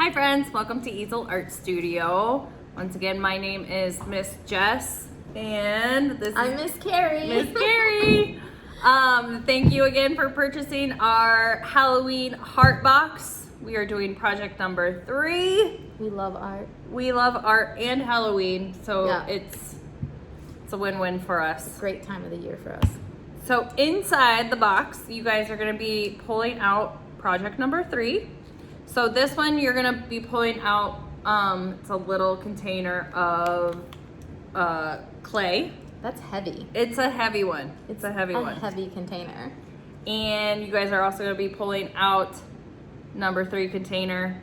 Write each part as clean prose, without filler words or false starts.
Hi friends, welcome to Easel Art Studio. Once again, my name is Miss Jess and I'm Miss Carrie. Miss Carrie. Thank you again for purchasing our Halloween heart box. We are doing project number 3. We love art. We love art and Halloween, so Yeah. it's a win-win for us. Great time of the year for us. So inside the box, you guys are gonna be pulling out project number 3. So this one, you're gonna be pulling out, it's a little container of clay. That's heavy. It's a heavy one. It's a heavy one. Heavy container. And you guys are also gonna be pulling out number 3 container,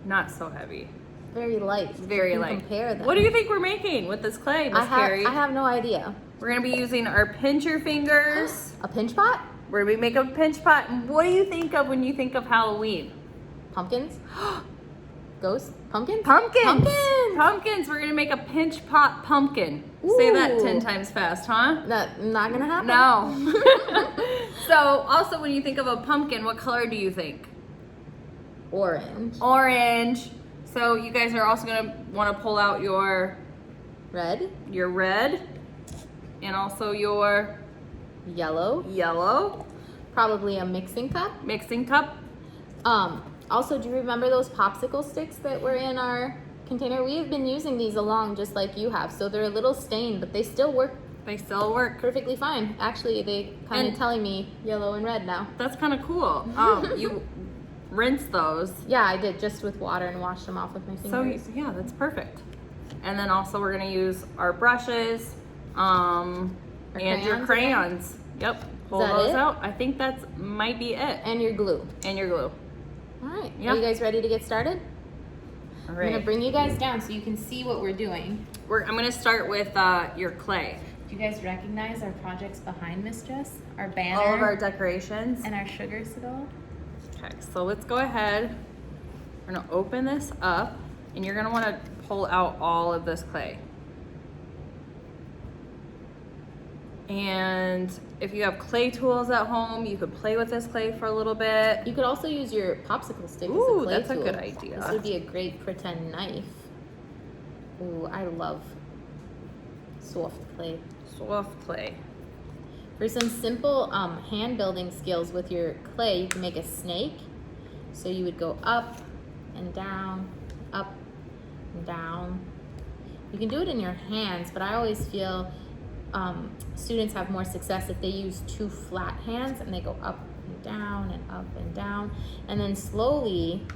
not so heavy. Very light. Very You can light. Compare them. What do you think we're making with this clay, Miss Carrie? I have no idea. We're gonna be using our pincher fingers. A pinch pot? We're gonna be making a pinch pot. And what do you think of when you think of Halloween? Pumpkins? Ghosts? Pumpkins? Pumpkins. Pumpkins. Pumpkins. We're gonna make a pinch pot pumpkin. Say that Ooh. 10 times fast, huh? Not gonna happen. No. So also when you think of a pumpkin, what color do you think? Orange. Orange. So you guys are also gonna wanna pull out your Red. red and also your Yellow. yellow Probably a mixing cup. mixing cup. Also, do you remember those popsicle sticks that were in our container? We have been using these along just like you have. So they're a little stained, but they still work They still work. perfectly fine. Actually, they kind of And- telling me yellow and red now. That's kind of cool. You rinse those. Yeah, I did just with water and washed them off with my So fingers. yeah, that's perfect. And then also we're gonna use our brushes, and your crayons crayons. Yep. Pull that those it? out. I think that's might be it. And your glue. And your glue. All right. Yeah. Are you guys ready to get started? All I'm gonna right. bring you guys down so you can see what we're doing. I'm gonna start with your clay. Do you guys recognize our projects behind Miss Jess? Our banner All of our decorations. and our sugar skull. Okay, so let's go ahead. We're gonna open this up, and you're gonna want to pull out all of this clay. And if you have clay tools at home, you could play with this clay for a little bit. You could also use your popsicle stick as a Ooh, clay that's a tool. good idea. This would be a great pretend knife. Ooh, I love soft clay. Soft clay. For some simple hand building skills with your clay, you can make a snake. So you would go up and down, up and down. You can do it in your hands, but I always feel students have more success if they use 2 flat hands and they go up and down and up and down. And then slowly,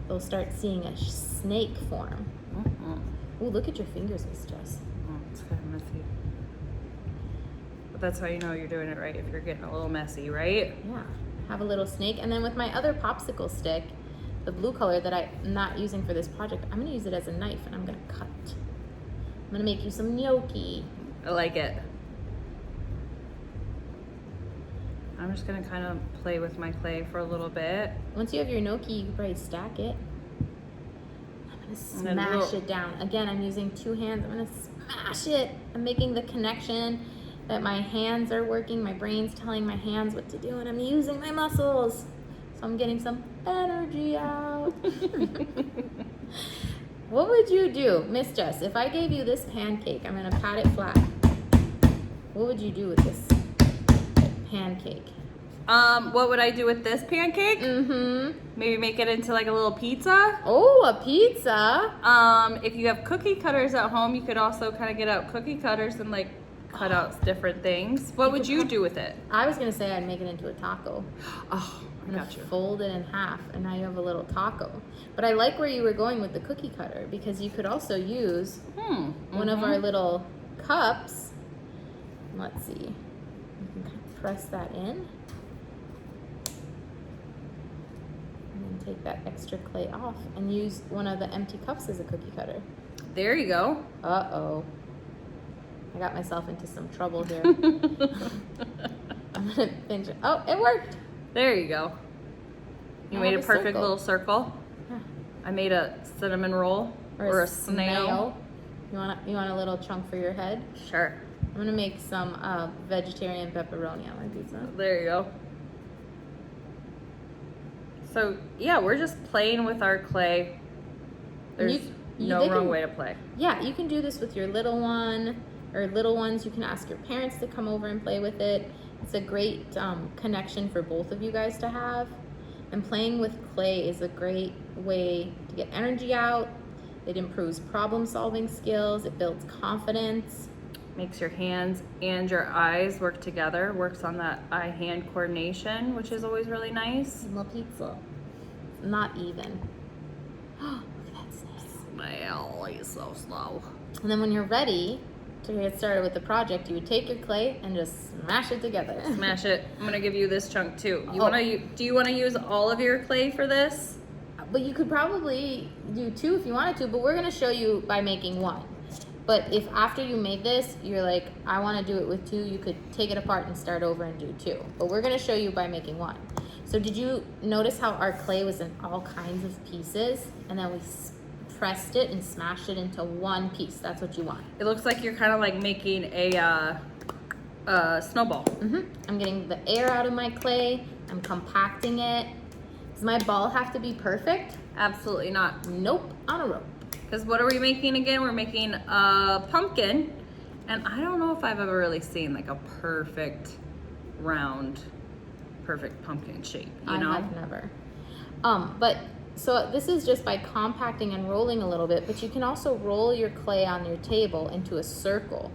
they'll start seeing a snake form. Mm-hmm. Ooh, look at your fingers, Miss Jess. Oh, it's kind of messy. But that's how you know you're doing it right, if you're getting a little messy, right? Yeah, have a little snake. And then with my other popsicle stick, the blue color that I'm not using for this project, I'm gonna use it as a knife and I'm gonna cut. I'm gonna make you some gnocchi. I like it. I'm just gonna kind of play with my clay for a little bit. Once you have your gnocchi, you can probably stack it. I'm gonna And then smash it down. Again, I'm using 2 hands. I'm gonna smash it. I'm making the connection that my hands are working. My brain's telling my hands what to do, and I'm using my muscles. So I'm getting some energy out. What would you do, Miss Jess, if I gave you this pancake? I'm gonna pat it flat. What would you do with this pancake? What would I do with this pancake? Mm-hmm. Maybe make it into like a little pizza. Oh, a pizza. If you have cookie cutters at home, you could also kind of get out cookie cutters and like cut out different things. What would you do with it? I was gonna say I'd make it into a taco. Oh, I'm I gonna got you. fold it in half, and now you have a little taco. But I like where you were going with the cookie cutter, because you could also use one of our little cups. Let's see. You can kind of press that in. And then take that extra clay off and use one of the empty cups as a cookie cutter. There you go. Uh-oh. I got myself into some trouble here. I'm gonna pinch it. Oh, it worked. There you go. You I made a have a perfect circle. little circle. Yeah. I made a cinnamon roll or a snail. You want a little chunk for your head? Sure. I'm gonna make some vegetarian pepperoni on my pizza. There you go. So yeah, we're just playing with our clay. There's no wrong way to play. Yeah, you can do this with your little one or little ones. You can ask your parents to come over and play with it. It's a great connection for both of you guys to have. And playing with clay is a great way to get energy out. It improves problem-solving skills. It builds confidence. Makes your hands and your eyes work together. Works on that eye-hand coordination, which is always really nice. La pizza. Not even. Look at that snake. Smell, he's so slow. And then when you're ready to get started with the project, you would take your clay and just smash it together. Smash it. I'm gonna give you this chunk too. Oh. Do you want to use all of your clay for this? But you could probably do 2 if you wanted to, but we're gonna show you by making 1. But if after you made this, you're like, I wanna do it with 2, you could take it apart and start over and do 2. But we're gonna show you by making 1. So did you notice how our clay was in all kinds of pieces? And then we pressed it and smashed it into one piece. That's what you want. It looks like you're kind of like making a snowball. I'm getting the air out of my clay. I'm compacting it. Does my ball have to be perfect? Absolutely not. Nope, on a rope. Because what are we making again? We're making a pumpkin. And I don't know if I've ever really seen like a perfect round, perfect pumpkin shape, you know? I have never. But so this is just by compacting and rolling a little bit, but you can also roll your clay on your table into a circle.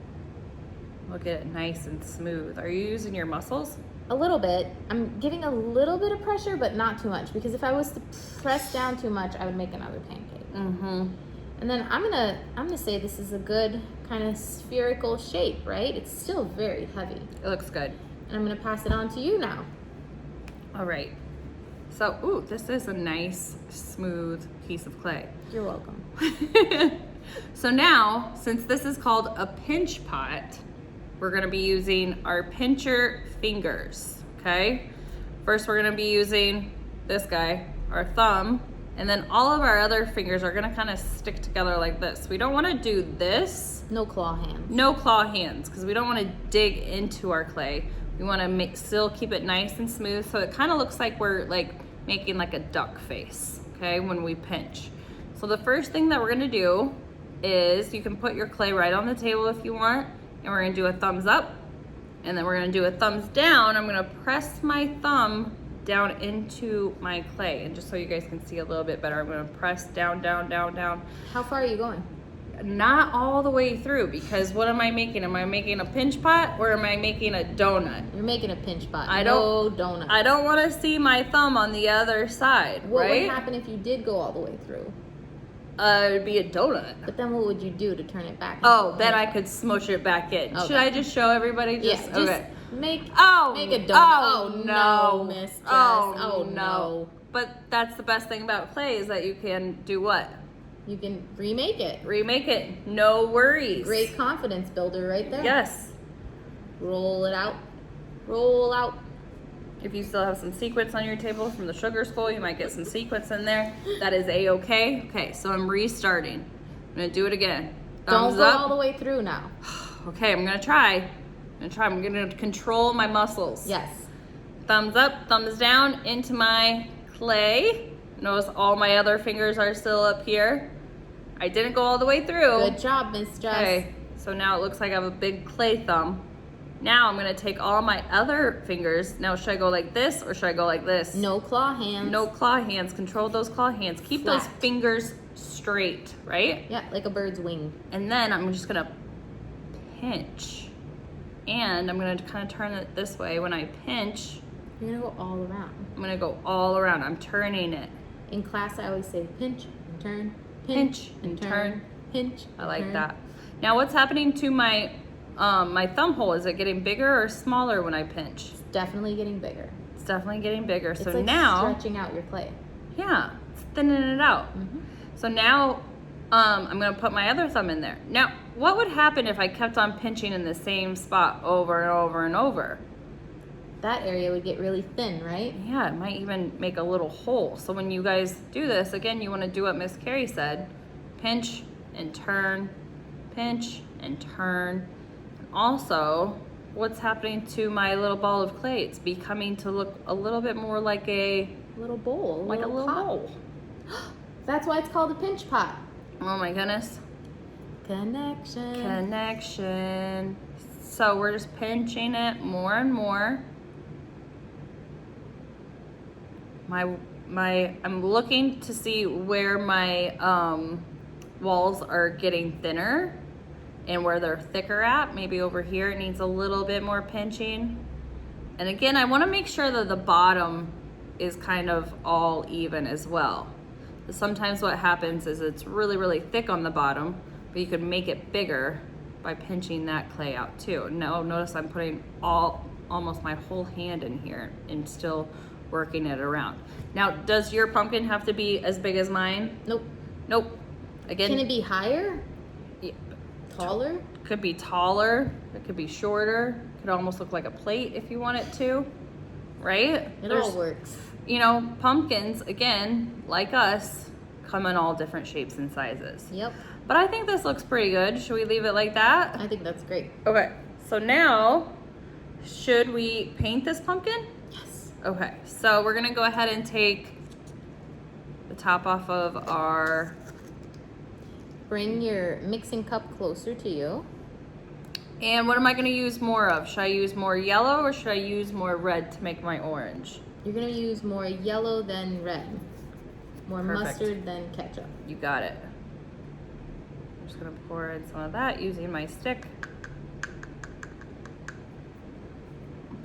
Look at it, nice and smooth. Are you using your muscles? A little bit. I'm giving a little bit of pressure, but not too much, because if I was to press down too much, I would make another pancake. And then I'm gonna say this is a good kind of spherical shape, right? It's still very heavy. It looks good. And I'm gonna pass it on to you now. All right. So, ooh, this is a nice, smooth piece of clay. You're welcome. So now, since this is called a pinch pot, we're gonna be using our pincher fingers, okay? First, we're gonna be using this guy, our thumb, and then all of our other fingers are gonna kind of stick together like this. We don't wanna do this. No claw hands. No claw hands, because we don't wanna dig into our clay. We wanna still keep it nice and smooth, so it kind of looks like we're like making like a duck face, okay, when we pinch. So the first thing that we're gonna do is you can put your clay right on the table if you want, and we're gonna do a thumbs up, and then we're gonna do a thumbs down. I'm gonna press my thumb down into my clay, and just so you guys can see a little bit better, I'm gonna press down, down, down, down. How far are you going? Not all the way through, because what am I making? Am I making a pinch pot or am I making a donut? You're making a pinch pot. No donut. I don't want to see my thumb on the other side, What right? would happen if you did go all the way through? It'd be a donut. But then what would you do to turn it back? Oh, then I could smush it back in. Okay. Should I just show everybody? Okay. Make Make a donut. Oh, no, Miss Jess. Oh, no. But that's the best thing about clay is that you can do what? You can remake it. Remake it. No worries. Great confidence builder right there. Yes. Roll it out. Roll out. If you still have some sequins on your table from the sugar skull, you might get some sequins in there. That is a-okay. Okay, so I'm restarting. I'm gonna do it again. Thumbs Don't go up. all the way through now. Okay, I'm gonna try. I'm gonna control my muscles. Yes. Thumbs up, thumbs down into my clay. Notice all my other fingers are still up here. I didn't go all the way through. Good job, Miss Jess. Okay, so now it looks like I have a big clay thumb. Now I'm gonna take all my other fingers. Now should I go like this or should I go like this? No claw hands. No claw hands. Control those claw hands. Keep those Flat. fingers straight, right? Yeah, like a bird's wing. And then I'm just gonna pinch. And I'm gonna kind of turn it this way. When I pinch, You're gonna go all around. I'm gonna go all around. I'm turning it. In class, I always say pinch and turn, Pinch and turn. pinch. I like turn. that. Now what's happening to my my thumb hole? Is it getting bigger or smaller when I pinch? It's definitely getting bigger. It's definitely getting bigger. It's So like now, stretching out your clay. yeah, it's thinning it out. Mm-hmm. So now I'm gonna put my other thumb in there. Now, what would happen if I kept on pinching in the same spot over and over and over? That area would get really thin, right? Yeah, it might even make a little hole. So when you guys do this, again, you wanna do what Miss Carrie said. Pinch and turn, pinch and turn. And also, what's happening to my little ball of clay? It's becoming to look a little bit more like a Little bowl. like a little pot. bowl. That's why it's called a pinch pot. Oh my goodness. Connection. So we're just pinching it more and more. I'm looking to see where my walls are getting thinner and where they're thicker at. Maybe over here it needs a little bit more pinching. And again, I want to make sure that the bottom is kind of all even as well. Sometimes what happens is it's really, really thick on the bottom, but you could make it bigger by pinching that clay out too. Now notice I'm putting almost my whole hand in here and still working it around. Now, does your pumpkin have to be as big as mine? Nope. Nope. Again, Can it be higher? Yeah. Taller? Could be taller, it could be shorter, could almost look like a plate if you want it to, right? It all works. You know, pumpkins, again, like us, come in all different shapes and sizes. Yep. But I think this looks pretty good. Should we leave it like that? I think that's great. Okay, so now, should we paint this pumpkin? Yes. Okay, so we're gonna go ahead and take the top off of our... Bring your mixing cup closer to you. And what am I gonna use more of? Should I use more yellow or should I use more red to make my orange? You're gonna use more yellow than red. More Perfect. Mustard than ketchup. You got it. I'm just gonna pour in some of that using my stick.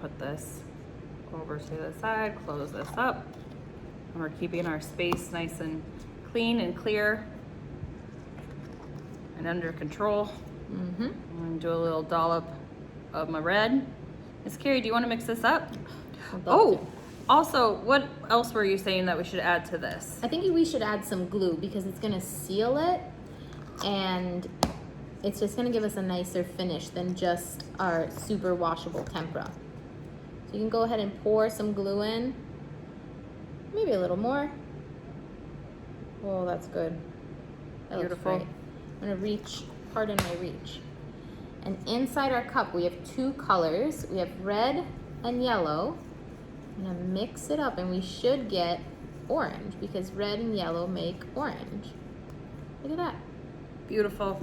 Put this over to the side, close this up. And we're keeping our space nice and clean and clear and under control. Mm-hmm. I'm gonna do a little dollop of my red. Miss Carrie, do you wanna mix this up? Oh, also, what else were you saying that we should add to this? I think we should add some glue because it's gonna seal it and it's just gonna give us a nicer finish than just our super washable tempera. So you can go ahead and pour some glue in, maybe a little more. Oh, that's good. That Beautiful. looks great. I'm gonna reach, pardon my reach. And inside our cup, we have two colors. We have red and yellow. I'm gonna mix it up and we should get orange because red and yellow make orange. Look at that. Beautiful.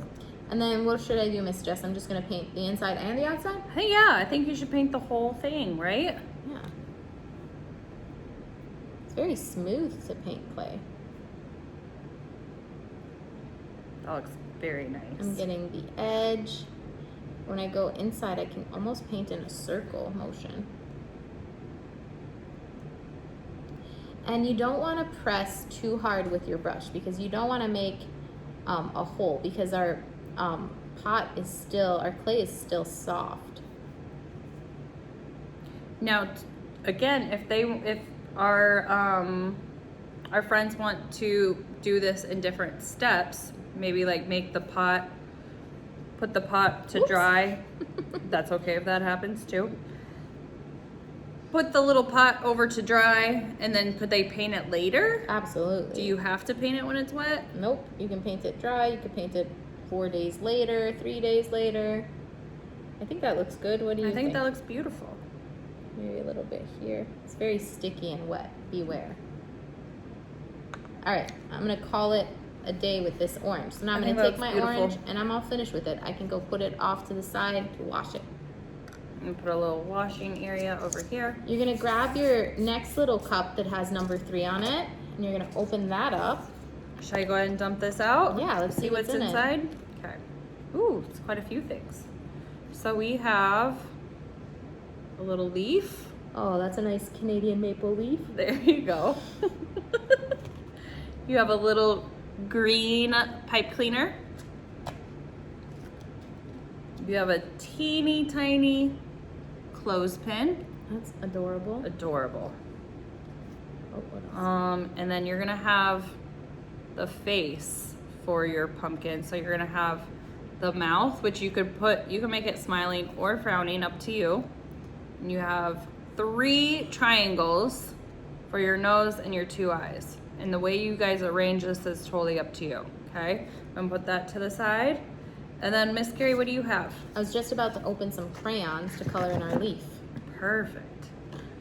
And then what should I do, Miss Jess? I'm just gonna paint the inside and the outside? Hey, yeah, I think you should paint the whole thing, right? Yeah. It's very smooth to paint clay. That looks very nice. I'm getting the edge. When I go inside, I can almost paint in a circle motion. And you don't want to press too hard with your brush because you don't want to make a hole because our pot is still, our clay is still soft. Now, again, if our friends want to do this in different steps, maybe like make the pot, put the pot to Oops. dry. That's okay if that happens too. Put the little pot over to dry and then could they paint it later? Absolutely. Do you have to paint it when it's wet? Nope. You can paint it dry. You can paint it 4 days later, 3 days later. I think that looks good. What do you think? I think that looks beautiful. Maybe a little bit here. It's very sticky and wet. Beware. All right. I'm going to call it a day with this orange. So now I'm going to take my orange and I'm all finished with it. I can go put it off to the side to wash it. And put a little washing area over here. You're gonna grab your next little cup that has number 3 on it, and you're gonna open that up. Should I go ahead and dump this out? Yeah, let's see what's in it. inside. Okay. Ooh, it's quite a few things. So we have a little leaf. Oh, that's a nice Canadian maple leaf. There you go. You have a little green pipe cleaner. You have a teeny tiny clothespin. That's adorable. Adorable. Oh, what else? And then you're gonna have the face for your pumpkin. So you're gonna have the mouth, which you can make it smiling or frowning, up to you. And you have 3 triangles for your nose and your 2 eyes. And the way you guys arrange this is totally up to you, okay? I'm gonna put that to the side. And then Miss Carrie, what do you have? I was just about to open some crayons to color in our leaf. Perfect.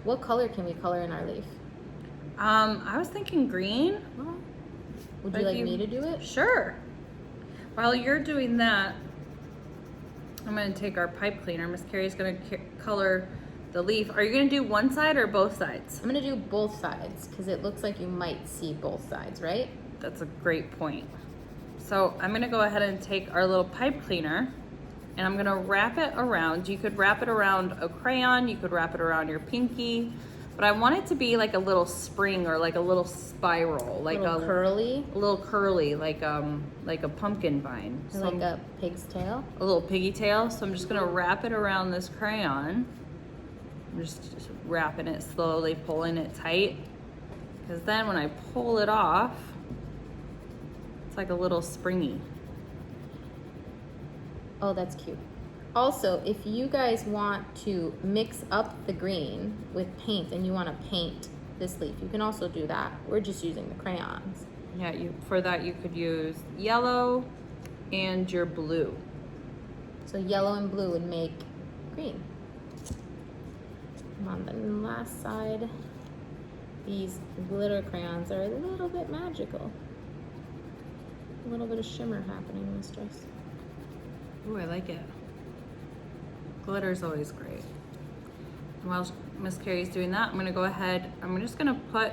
What color can we color in our leaf? I was thinking green. Oh. Would But you like you- me to do it? Sure. While you're doing that, I'm gonna take our pipe cleaner. Miss Carrie's gonna color the leaf. Are you gonna do one side or both sides? I'm gonna do both sides because it looks like you might see both sides, right? That's a great point. So I'm gonna go ahead and take our little pipe cleaner and I'm gonna wrap it around. You could wrap it around a crayon, you could wrap it around your pinky, but I want it to be like a little spring or like a little spiral, like a curly, like a pumpkin vine. or like a pig's tail. A little piggy tail. So I'm just gonna wrap it around this crayon. I'm just wrapping it slowly, pulling it tight. Because then when I pull it off, it's like a little springy. Oh, that's cute. Also, if you guys want to mix up the green with paint and you want to paint this leaf, you can also do that. We're just using the crayons. Yeah, for that you could use yellow and your blue. So yellow and blue would make green. And on the last side, these glitter crayons are a little bit magical. A little bit of shimmer happening, mistress. Ooh, I like it. Glitter's always great. And while Miss Carrie's doing that, I'm gonna go ahead, I'm just gonna put,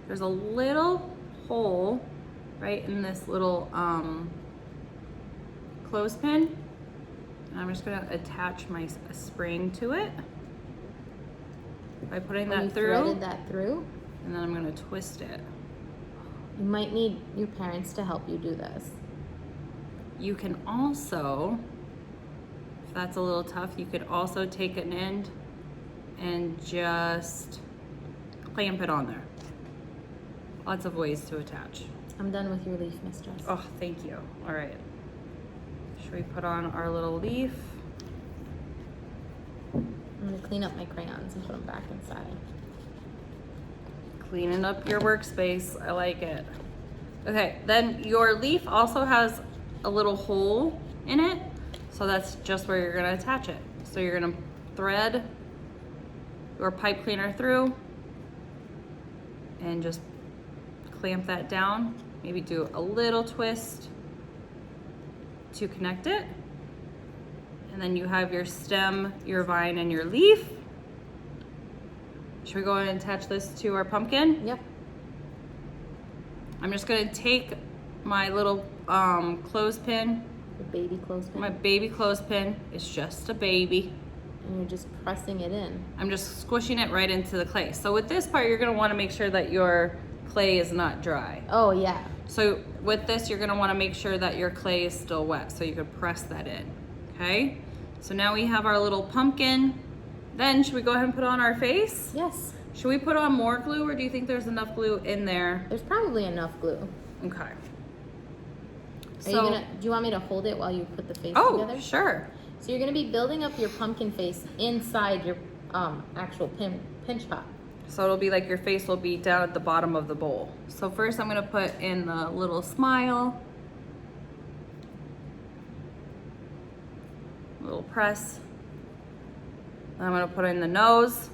there's a little hole right in this little clothespin. And I'm just gonna attach my spring to it by putting that through. Threaded that through? And then I'm gonna twist it. You might need your parents to help you do this. You can also, if that's a little tough, you could also take an end and just clamp it on there. Lots of ways to attach. I'm done with your leaf, mistress. Oh, thank you. All right. Should we put on our little leaf? I'm gonna clean up my crayons and put them back inside. Cleaning up your workspace. I like it. Okay, then your leaf also has a little hole in it. So that's just where you're gonna attach it. So you're gonna thread your pipe cleaner through and just clamp that down. Maybe do a little twist to connect it. And then you have your stem, your vine, and your leaf. Should we go ahead and attach this to our pumpkin? Yep. I'm just gonna take my little clothespin, The baby clothespin. my baby clothespin. It's just a baby. And you're just pressing it in. I'm just squishing it right into the clay. So with this part, you're gonna wanna make sure that your clay is not dry. Oh yeah. So with this, you're gonna wanna make sure that your clay is still wet so you can press that in, okay? So now we have our little pumpkin. Then should we go ahead and put on our face? Yes. Should we put on more glue or do you think there's enough glue in there? There's probably enough glue. Okay. Do you want me to hold it while you put the face together? Oh, sure. So you're gonna be building up your pumpkin face inside your actual pinch pot. So it'll be like your face will be down at the bottom of the bowl. So first I'm gonna put in the little smile. Little press. Then I'm gonna put in the nose.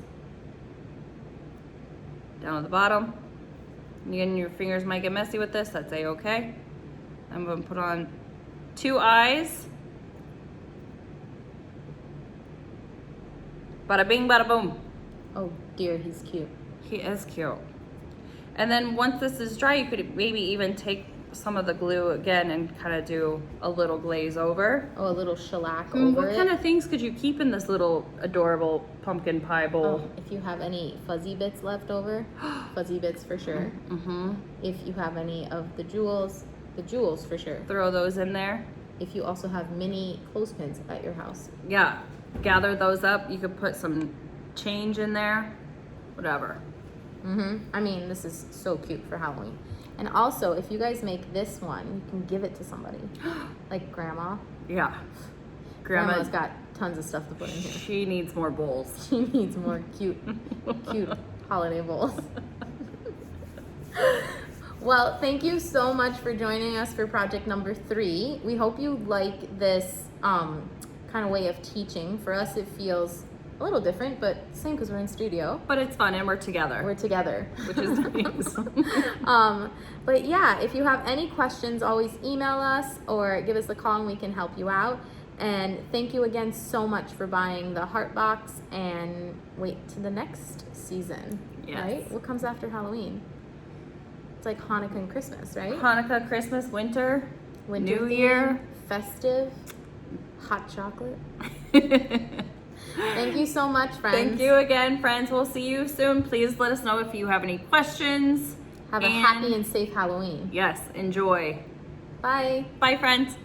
Down at the bottom. Again, your fingers might get messy with this, that's a-okay. I'm gonna put on 2 eyes. Bada bing, bada boom. Oh dear, he's cute. He is cute. And then once this is dry, you could maybe even take some of the glue again and kind of do a little glaze over. Oh, a little shellac over What it. kind of things could you keep in this little adorable pumpkin pie bowl? Oh, if you have any fuzzy bits left over, fuzzy bits for sure. Mm-hmm. If you have any of the jewels for sure. Throw those in there. If you also have mini clothespins at your house. Yeah, gather those up. You could put some change in there, whatever. I mean, this is so cute for Halloween. And also, if you guys make this one, you can give it to somebody. Like grandma. Yeah. Grandma's got tons of stuff to put in here. She needs more bowls. She needs more cute holiday bowls. Well, thank you so much for joining us for project number 3. We hope you like this kind of way of teaching. For us, it feels A little different, but same because we're in studio. But it's fun and we're together. We're together. Which is nice. But yeah, if you have any questions, always email us or give us a call and we can help you out. And thank you again so much for buying the heart box, and wait to the next season. Yes. Right? What comes after Halloween? It's like Hanukkah and Christmas, right? Hanukkah, Christmas, winter New theme, Year. festive, hot chocolate. Thank you so much, friends. Thank you again, friends. We'll see you soon. Please let us know if you have any questions. Have a happy and safe Halloween. Yes, enjoy. Bye. Bye, friends.